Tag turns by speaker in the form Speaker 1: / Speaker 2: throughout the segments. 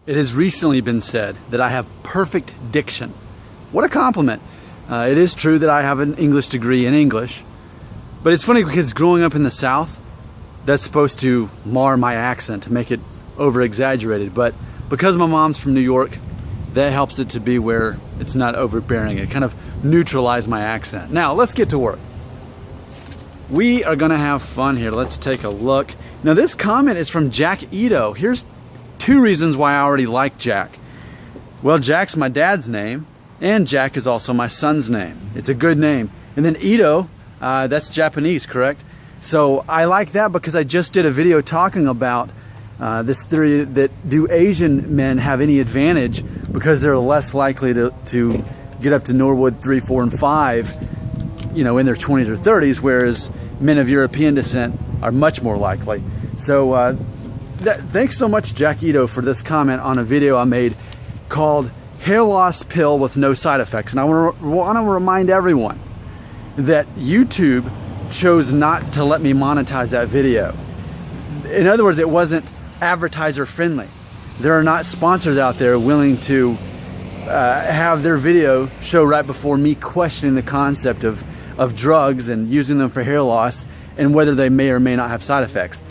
Speaker 1: It has recently been said that I have perfect diction. What a compliment. It is true that I have an English degree in English, but it's funny because growing up in the South, that's supposed to mar my accent, to make it over-exaggerated, but because my mom's from New York, that helps it to be where it's not overbearing. It kind of neutralized my accent. Now, let's get to work. We are gonna have fun here. Let's take a look. Now, this comment is from Jack Ito. Here's 2 reasons why I already like Jack. Well, Jack's my dad's name, and Jack is also my son's name. It's a good name. And then Ito, that's Japanese, correct? So I like that because I just did a video talking about this theory that do Asian men have any advantage because they're less likely to get up to Norwood 3, 4, and 5, you know, in their 20s or 30s, whereas men of European descent are much more likely. So thanks so much, Jack Ito, for this comment on a video I made called Hair Loss Pill with No Side Effects. And I want to remind everyone that YouTube chose not to let me monetize that video. In other words, it wasn't advertiser friendly. There are not sponsors out there willing to have their video show right before me questioning the concept of drugs and using them for hair loss and whether they may or may not have side effects.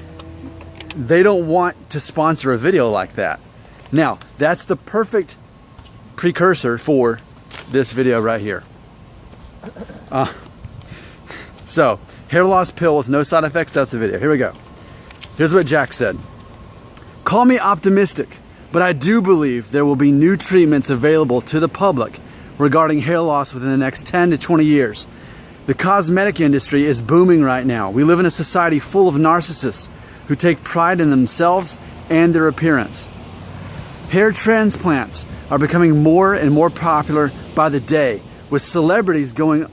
Speaker 1: They don't want to sponsor a video like that. Now, that's the perfect precursor for this video right here. So, hair loss pill with no side effects, that's the video. Here we go. Here's what Jack said. Call me optimistic, but I do believe there will be new treatments available to the public regarding hair loss within the next 10 to 20 years. The cosmetic industry is booming right now. We live in a society full of narcissists who take pride in themselves and their appearance. Hair transplants are becoming more and more popular by the day, with celebrities going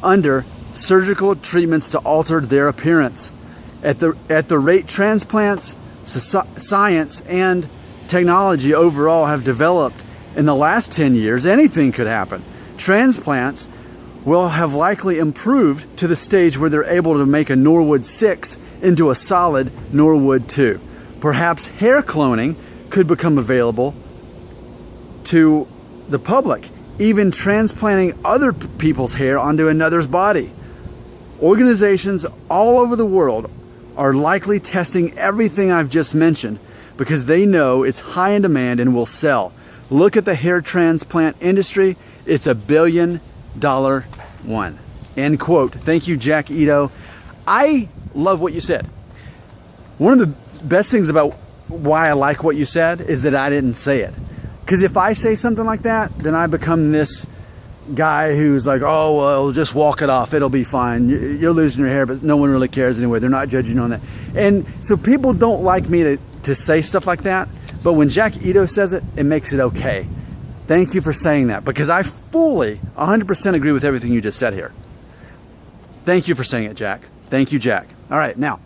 Speaker 1: under surgical treatments to alter their appearance. At the rate transplants, science and technology overall have developed in the last 10 years, anything could happen. Transplants will have likely improved to the stage where they're able to make a Norwood 6 into a solid Norwood 2. Perhaps hair cloning could become available to the public, even transplanting other people's hair onto another's body. Organizations all over the world are likely testing everything I've just mentioned because they know it's high in demand and will sell. Look at the hair transplant industry. It's $1 billion one. End quote. Thank you, Jack Ito. I love what you said. One of the best things about why I like what you said is that I didn't say it. Because if I say something like that, then I become this guy who's like, oh, well, just walk it off. It'll be fine. You're losing your hair, but no one really cares anyway. They're not judging you on that. And so people don't like me to say stuff like that. But when Jack Ito says it, it makes it okay. Thank you for saying that, because I fully, 100% agree with everything you just said here. Thank you for saying it, Jack. Thank you, Jack. All right, now,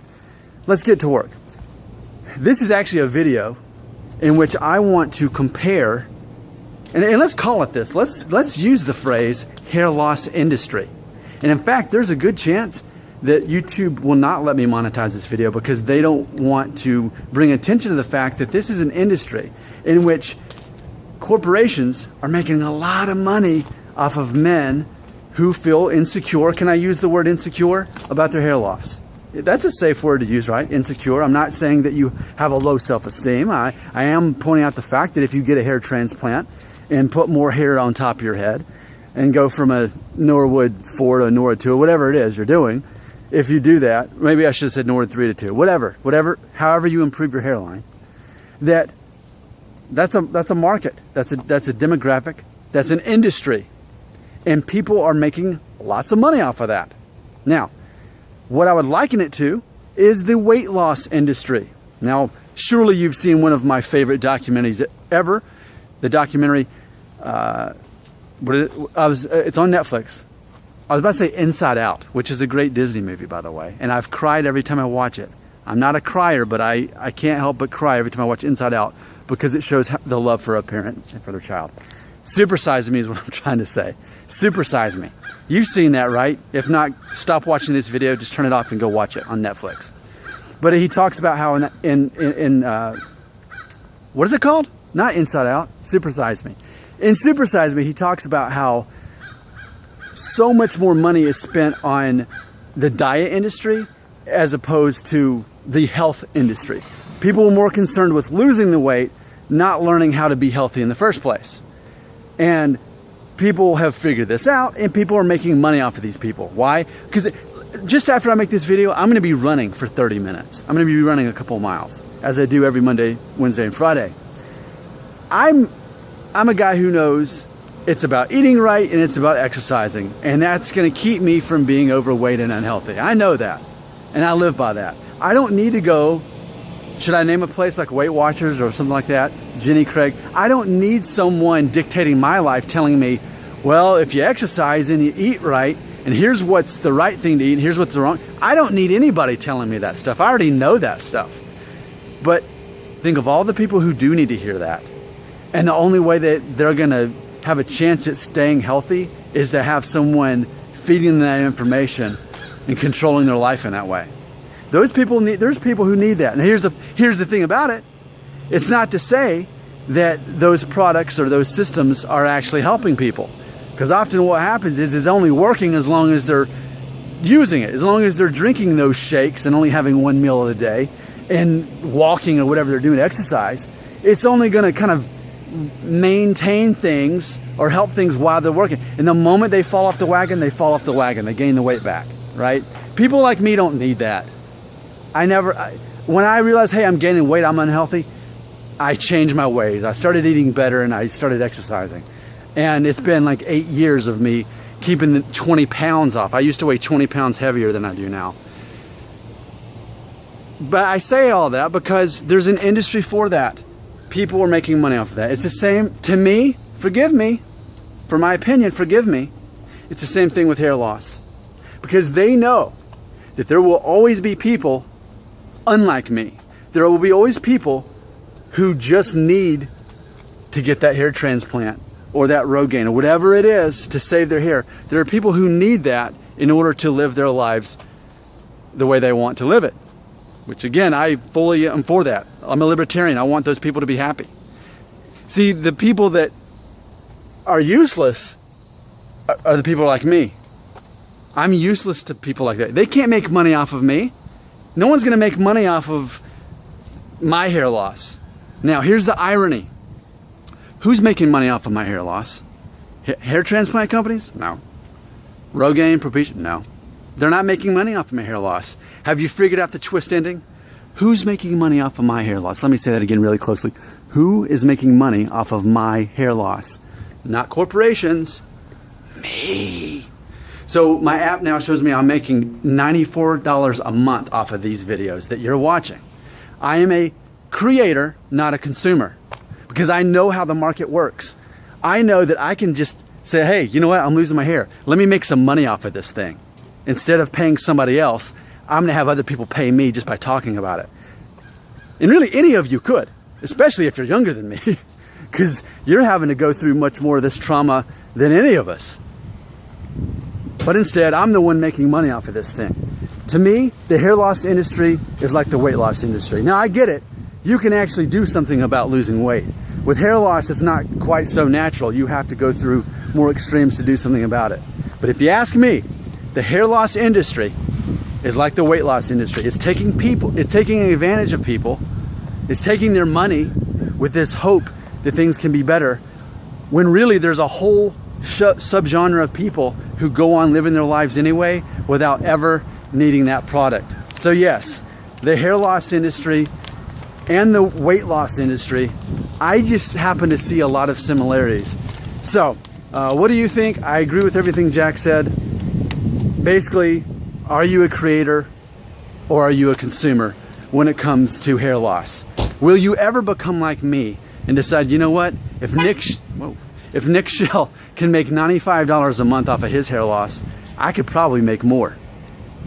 Speaker 1: let's get to work. This is actually a video in which I want to compare, and let's call it this. Let's use the phrase hair loss industry. And in fact, there's a good chance that YouTube will not let me monetize this video because they don't want to bring attention to the fact that this is an industry in which corporations are making a lot of money off of men who feel insecure. Can I use the word insecure about their hair loss? That's a safe word to use, right? Insecure. I'm not saying that you have a low self-esteem. I am pointing out the fact that if you get a hair transplant and put more hair on top of your head and go from a Norwood 4 to a Norwood 2 or whatever it is you're doing, if you do that, maybe I should have said Norwood 3 to 2, whatever, however you improve your hairline, that's a market, that's a demographic, that's an industry, and people are making lots of money off of that. Now, what I would liken it to is the weight loss industry. Now, surely you've seen one of my favorite documentaries ever, the documentary, it's on Netflix. I was about to say Inside Out, which is a great Disney movie, by the way, and I've cried every time I watch it. I'm not a crier, but I can't help but cry every time I watch Inside Out because it shows the love for a parent and for their child. Super Size Me is what I'm trying to say. Super Size Me. You've seen that, right? If not, stop watching this video, just turn it off and go watch it on Netflix. But he talks about how in what is it called? not Inside Out, Super Size Me. In Super Size Me, he talks about how so much more money is spent on the diet industry as opposed to the health industry. People are more concerned with losing the weight, not learning how to be healthy in the first place. And people have figured this out, and people are making money off of these people. Why? Because just after I make this video, I'm going to be running for 30 minutes. I'm going to be running a couple miles, as I do every Monday, Wednesday, and Friday. I'm a guy who knows it's about eating right and it's about exercising, and that's going to keep me from being overweight and unhealthy. I know that, and I live by that. I don't need to go, should I name a place like Weight Watchers or something like that, Jenny Craig? I don't need someone dictating my life telling me, well, if you exercise and you eat right, and here's what's the right thing to eat, and here's what's the wrong. I don't need anybody telling me that stuff. I already know that stuff. But think of all the people who do need to hear that. And the only way that they're going to have a chance at staying healthy is to have someone feeding them that information and controlling their life in that way. There's people who need that. And here's the thing about it. It's not to say that those products or those systems are actually helping people. Because often what happens is it's only working as long as they're using it, as long as they're drinking those shakes and only having one meal of the day and walking or whatever they're doing to exercise. It's only going to kind of maintain things or help things while they're working. And the moment they fall off the wagon, they fall off the wagon. They gain the weight back, right? People like me don't need that. When I realized, hey, I'm gaining weight, I'm unhealthy, I changed my ways. I started eating better and I started exercising. And it's been like 8 years of me keeping the 20 pounds off. I used to weigh 20 pounds heavier than I do now. But I say all that because there's an industry for that. People are making money off of that. It's the same, to me, forgive me, for my opinion, forgive me, it's the same thing with hair loss. Because they know that there will always be people unlike me. There will be always people who just need to get that hair transplant or that Rogaine or whatever it is to save their hair. There are people who need that in order to live their lives the way they want to live it. Which again, I fully am for that. I'm a libertarian. I want those people to be happy. See, the people that are useless are the people like me. I'm useless to people like that. They can't make money off of me. No one's going to make money off of my hair loss. Now, here's the irony. Who's making money off of my hair loss? Hair transplant companies? No. Rogaine, Propecia? No. They're not making money off of my hair loss. Have you figured out the twist ending? Who's making money off of my hair loss? Let me say that again really closely. Who is making money off of my hair loss? Not corporations. Me. So my app now shows me I'm making $94 a month off of these videos that you're watching. I am a creator, not a consumer, because I know how the market works. I know that I can just say, hey, you know what? I'm losing my hair. Let me make some money off of this thing. Instead of paying somebody else, I'm going to have other people pay me just by talking about it. And really, any of you could, especially if you're younger than me, because you're having to go through much more of this trauma than any of us. But instead, I'm the one making money off of this thing. To me, the hair loss industry is like the weight loss industry. Now, I get it. You can actually do something about losing weight. With hair loss, it's not quite so natural. You have to go through more extremes to do something about it. But if you ask me, the hair loss industry is like the weight loss industry. It's taking advantage of people. It's taking their money with this hope that things can be better, when really there's a whole subgenre of people who go on living their lives anyway without ever needing that product. So yes, the hair loss industry and the weight loss industry, I just happen to see a lot of similarities. So what do you think? I agree with everything Jack said. Basically, are you a creator or are you a consumer when it comes to hair loss? Will you ever become like me and decide, you know what, if Nick Shell can make $95 a month off of his hair loss, I could probably make more.